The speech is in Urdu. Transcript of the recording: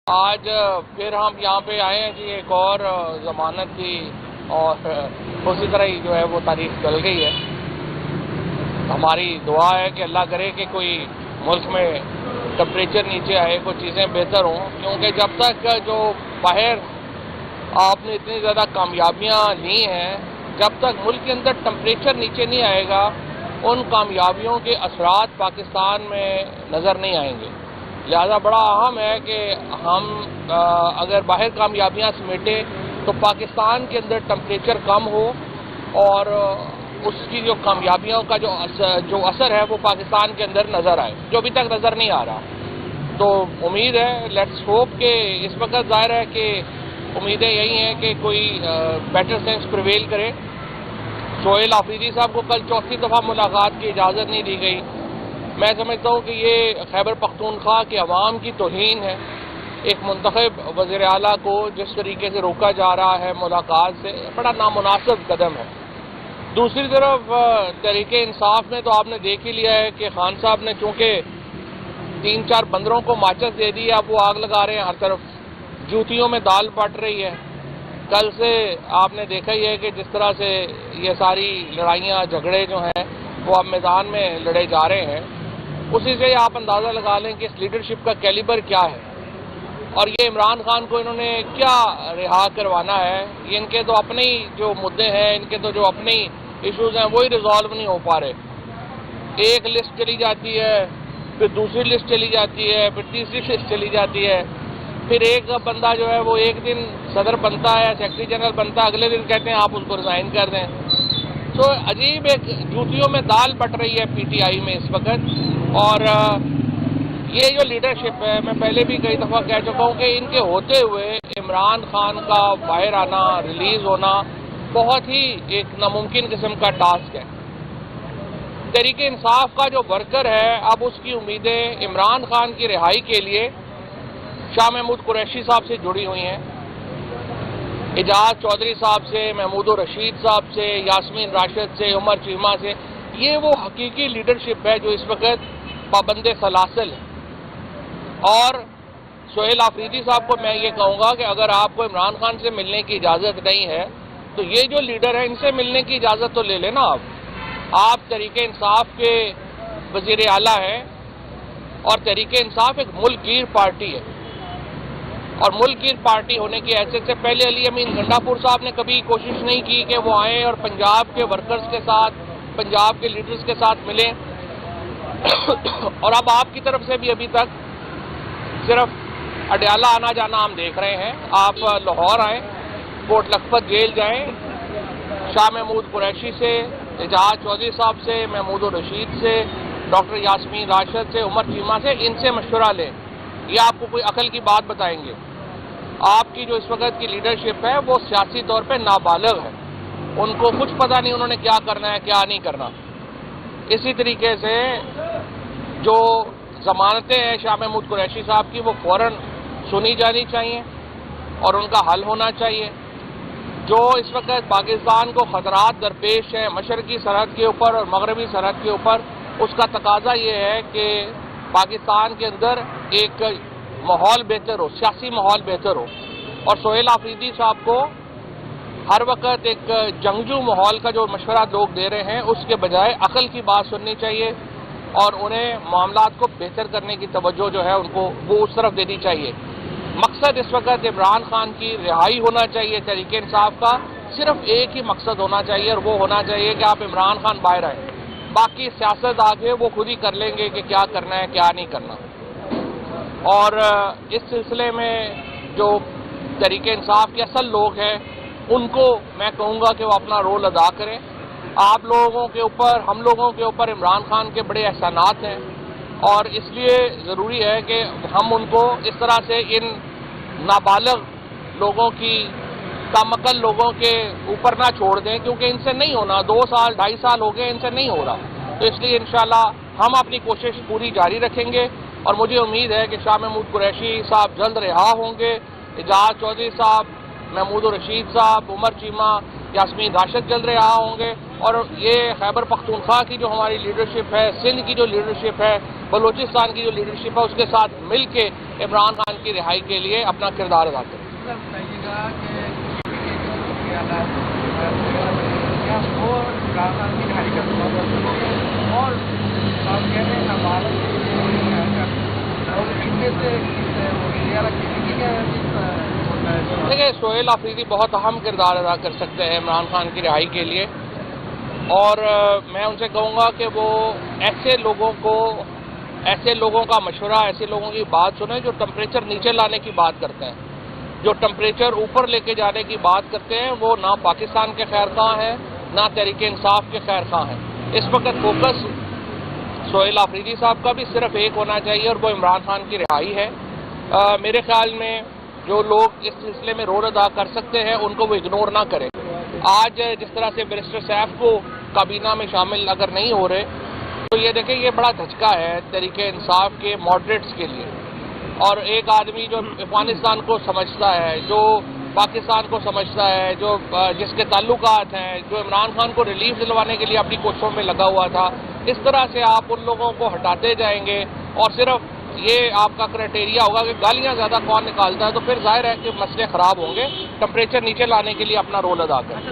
آج پھر ہم یہاں پہ آئے ہیں جی، ایک اور ضمانت کی اور اسی طرح ہی جو ہے وہ تاریخ چل گئی ہے۔ ہماری دعا ہے کہ اللہ کرے کہ کوئی ملک میں ٹمپریچر نیچے آئے، کوئی چیزیں بہتر ہوں، کیونکہ جب تک جو باہر آپ نے اتنی زیادہ کامیابیاں لی ہیں، جب تک ملک کے اندر ٹمپریچر نیچے نہیں آئے گا ان کامیابیوں کے اثرات پاکستان میں نظر نہیں آئیں گے۔ لہذا بڑا اہم ہے کہ ہم اگر باہر کامیابیاں سمیٹیں تو پاکستان کے اندر ٹمپریچر کم ہو اور اس کی جو کامیابیوں کا جو اثر ہے وہ پاکستان کے اندر نظر آئے، جو ابھی تک نظر نہیں آ رہا۔ تو امید ہے، لیٹس ہوپ کہ اس وقت ظاہر ہے کہ امیدیں یہی ہیں کہ کوئی بیٹر سینس پریویل کرے۔ سہیل آفریدی صاحب کو کل چوتھی دفعہ ملاقات کی اجازت نہیں دی گئی۔ میں سمجھتا ہوں کہ یہ خیبر پختونخوا کے عوام کی توہین ہے۔ ایک منتخب وزیر اعلیٰ کو جس طریقے سے روکا جا رہا ہے ملاقات سے، بڑا نامناسب قدم ہے۔ دوسری طرف تحریک انصاف میں تو آپ نے دیکھ ہی لیا ہے کہ خان صاحب نے چونکہ 3-4 بندروں کو ماچس دے دی، اب وہ آگ لگا رہے ہیں ہر طرف، جوتیوں میں دال پٹ رہی ہے۔ کل سے آپ نے دیکھا ہی ہے کہ جس طرح سے یہ ساری لڑائیاں جھگڑے جو ہیں وہ اب میدان میں لڑے جا رہے ہیں، اسی سے آپ اندازہ لگا لیں کہ اس لیڈرشپ کا کیلیبر کیا ہے اور یہ عمران خان کو انہوں نے کیا رہا کروانا ہے۔ یہ ان کے تو اپنے ہی جو مدعے ہیں، ان کے تو جو اپنی ایشوز ہیں وہی ریزالو نہیں ہو پا رہے۔ ایک لسٹ چلی جاتی ہے، پھر دوسری لسٹ چلی جاتی ہے، پھر تیسری لسٹ چلی جاتی ہے، پھر ایک بندہ جو ہے وہ ایک دن صدر بنتا ہے، سیکرٹری جنرل بنتا ہے، اگلے دن کہتے ہیں آپ اس کو ریزائن کر دیں۔ تو عجیب ایک جوتیوں میں دال بٹ رہی ہے پی ٹی آئی میں اس وقت۔ اور یہ جو لیڈرشپ ہے، میں پہلے بھی کئی دفعہ کہہ چکا ہوں کہ ان کے ہوتے ہوئے عمران خان کا باہر آنا، ریلیز ہونا بہت ہی ایک ناممکن قسم کا ٹاسک ہے۔ تحریک انصاف کا جو ورکر ہے، اب اس کی امیدیں عمران خان کی رہائی کے لیے شاہ محمود قریشی صاحب سے جڑی ہوئی ہیں، اعجاز چودھری صاحب سے، محمود الرشید صاحب سے، یاسمین راشد سے، عمر چیمہ سے۔ یہ وہ حقیقی لیڈرشپ ہے جو اس وقت پابند سلاسل ہے۔ اور سہیل آفریدی صاحب کو میں یہ کہوں گا کہ اگر آپ کو عمران خان سے ملنے کی اجازت نہیں ہے تو یہ جو لیڈر ہے ان سے ملنے کی اجازت تو لے لینا۔ آپ تحریک انصاف کے وزیر اعلیٰ ہیں اور تحریک انصاف ایک ملک گیر پارٹی ہے، اور ملک گیر پارٹی ہونے کی حیثیت سے پہلے علی امین گنڈا پور صاحب نے کبھی کوشش نہیں کی کہ وہ آئیں اور پنجاب کے ورکرز کے ساتھ، پنجاب کے لیڈرز کے ساتھ ملیں۔ اور اب آپ کی طرف سے بھی ابھی تک صرف اڈیالہ آنا جانا ہم دیکھ رہے ہیں۔ آپ لاہور آئیں، کوٹ لکھپت جیل جائیں، شاہ محمود قریشی سے، اعجاز چودھری صاحب سے، محمود الرشید سے، ڈاکٹر یاسمین راشد سے، عمر چیمہ سے، ان سے مشورہ لیں، یہ آپ کو کوئی عقل کی بات بتائیں گے۔ آپ کی جو اس وقت کی لیڈرشپ ہے وہ سیاسی طور پہ نابالغ ہے، ان کو کچھ پتہ نہیں انہوں نے کیا کرنا ہے کیا نہیں کرنا۔ اسی طریقے سے جو ضمانتیں ہیں شاہ محمود قریشی صاحب کی وہ فوراً سنی جانی چاہیے اور ان کا حل ہونا چاہیے۔ جو اس وقت پاکستان کو خطرات درپیش ہیں مشرقی سرحد کے اوپر اور مغربی سرحد کے اوپر، اس کا تقاضا یہ ہے کہ پاکستان کے اندر ایک ماحول بہتر ہو، سیاسی ماحول بہتر ہو۔ اور سہیل آفریدی صاحب کو ہر وقت ایک جنگجو ماحول کا جو مشورہ لوگ دے رہے ہیں اس کے بجائے عقل کی بات سننی چاہیے اور انہیں معاملات کو بہتر کرنے کی توجہ جو ہے ان کو وہ اس طرف دینی چاہیے۔ مقصد اس وقت عمران خان کی رہائی ہونا چاہیے، تحریک انصاف کا صرف ایک ہی مقصد ہونا چاہیے اور وہ ہونا چاہیے کہ آپ عمران خان باہر آئیں، باقی سیاست آگے وہ خود ہی کر لیں گے کہ کیا کرنا ہے کیا نہیں کرنا۔ اور اس سلسلے میں جو تحریک انصاف کے اصل لوگ ہیں ان کو میں کہوں گا کہ وہ اپنا رول ادا کریں۔ آپ لوگوں کے اوپر، ہم لوگوں کے اوپر عمران خان کے بڑے احسانات ہیں اور اس لیے ضروری ہے کہ ہم ان کو اس طرح سے ان نابالغ لوگوں کی، کم عقل لوگوں کے اوپر نہ چھوڑ دیں، کیونکہ ان سے نہیں ہونا۔ 2 سال 2.5 سال ہو گئے ان سے نہیں ہو رہا، تو اس لیے انشاءاللہ ہم اپنی کوشش پوری جاری رکھیں گے اور مجھے امید ہے کہ شاہ محمود قریشی صاحب جلد رہا ہوں گے، اعجاز چودھری صاحب، محمود الرشید صاحب، عمر چیمہ یاسمین راشد جلد رہا ہوں گے، اور یہ خیبر پختونخوا کی جو ہماری لیڈرشپ ہے، سندھ کی جو لیڈرشپ ہے، بلوچستان کی جو لیڈرشپ ہے، اس کے ساتھ مل کے عمران خان کی رہائی کے لیے اپنا کردار ادا کریں۔ دیکھیں، سہیل آفریدی بہت اہم کردار ادا کر سکتے ہیں عمران خان کی رہائی کے لیے، اور میں ان سے کہوں گا کہ وہ ایسے لوگوں کا مشورہ، ایسے لوگوں کی بات سنیں جو ٹمپریچر نیچے لانے کی بات کرتے ہیں، جو ٹمپریچر اوپر لے کے جانے کی بات کرتے ہیں۔ وہ نہ پاکستان کے خیر خواہ ہیں، نہ تحریک انصاف کے خیر خواہ ہیں۔ اس وقت فوکس سہیل آفریدی صاحب کا بھی صرف ایک ہونا چاہیے، اور وہ عمران خان کی رہائی ہے۔ میرے خیال میں جو لوگ اس سلسلے میں رول ادا کر سکتے ہیں ان کو وہ اگنور نہ کریں۔ آج جس طرح سے بیرسٹر سیف کو کابینہ میں شامل اگر نہیں ہو رہے تو یہ دیکھیں، یہ بڑا دھچکا ہے تحریک انصاف کے ماڈریٹس کے لیے، اور ایک آدمی جو افغانستان کو سمجھتا ہے، جو پاکستان کو سمجھتا ہے، جس کے تعلقات ہیں، جو عمران خان کو ریلیف دلوانے کے لیے اپنی کوششوں میں لگا ہوا تھا، اس طرح سے آپ ان لوگوں کو ہٹاتے جائیں گے اور صرف یہ آپ کا کرائٹیریا ہوگا کہ گالیاں زیادہ کون نکالتا ہے، تو پھر ظاہر ہے کہ مسئلے خراب ہوں گے۔ ٹمپریچر نیچے لانے کے لیے اپنا رول ادا کریں۔